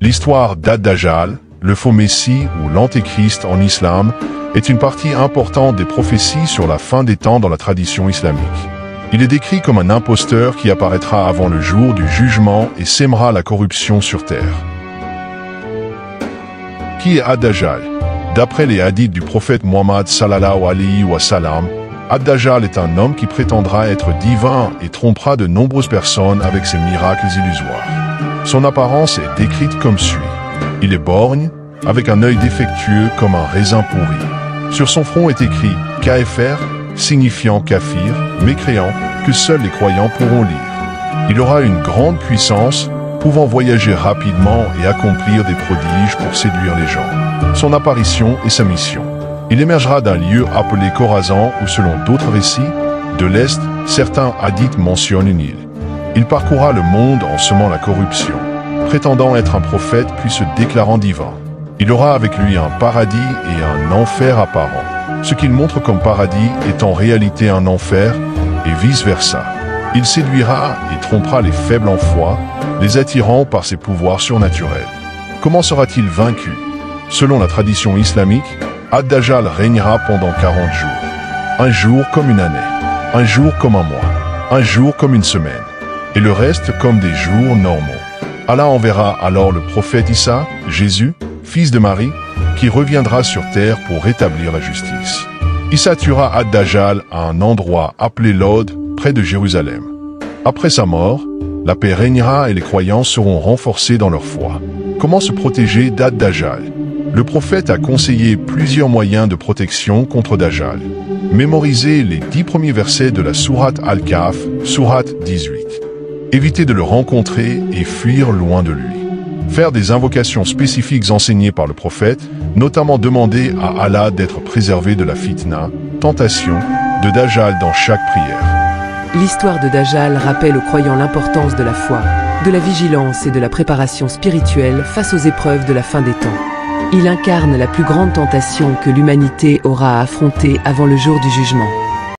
L'histoire d'Ad-Dajjal, le faux messie ou l'antéchrist en islam, est une partie importante des prophéties sur la fin des temps dans la tradition islamique. Il est décrit comme un imposteur qui apparaîtra avant le jour du jugement et sèmera la corruption sur terre. Qui est Ad-Dajjal? D'après les hadiths du prophète Muhammad sallallahu alayhi wa sallam, Ad-Dajjal est un homme qui prétendra être divin et trompera de nombreuses personnes avec ses miracles illusoires. Son apparence est décrite comme suit. Il est borgne, avec un œil défectueux comme un raisin pourri. Sur son front est écrit « Kafir », signifiant kafir, mécréant, que seuls les croyants pourront lire. Il aura une grande puissance, pouvant voyager rapidement et accomplir des prodiges pour séduire les gens. Son apparition et sa mission. Il émergera d'un lieu appelé Khorasan où, selon d'autres récits, de l'Est, certains hadiths mentionnent une île. Il parcourra le monde en semant la corruption, prétendant être un prophète puis se déclarant divin. Il aura avec lui un paradis et un enfer apparent. Ce qu'il montre comme paradis est en réalité un enfer et vice-versa. Il séduira et trompera les faibles en foi, les attirant par ses pouvoirs surnaturels. Comment sera-t-il vaincu? Selon la tradition islamique, Ad-Dajjal régnera pendant 40 jours. Un jour comme une année, un jour comme un mois, un jour comme une semaine, et le reste comme des jours normaux. Allah enverra alors le prophète Isa, Jésus, fils de Marie, qui reviendra sur terre pour rétablir la justice. Isa tuera Ad-Dajjal à un endroit appelé Lod, près de Jérusalem. Après sa mort, la paix régnera et les croyants seront renforcés dans leur foi. Comment se protéger d'Ad-Dajjal? Le prophète a conseillé plusieurs moyens de protection contre Dajjal. Mémorisez les 10 premiers versets de la sourate Al-Kahf, sourate 18. Évitez de le rencontrer et fuir loin de lui. Faire des invocations spécifiques enseignées par le prophète, notamment demander à Allah d'être préservé de la fitna, tentation, de Dajjal dans chaque prière. L'histoire de Dajjal rappelle aux croyants l'importance de la foi, de la vigilance et de la préparation spirituelle face aux épreuves de la fin des temps. Il incarne la plus grande tentation que l'humanité aura à affronter avant le jour du jugement.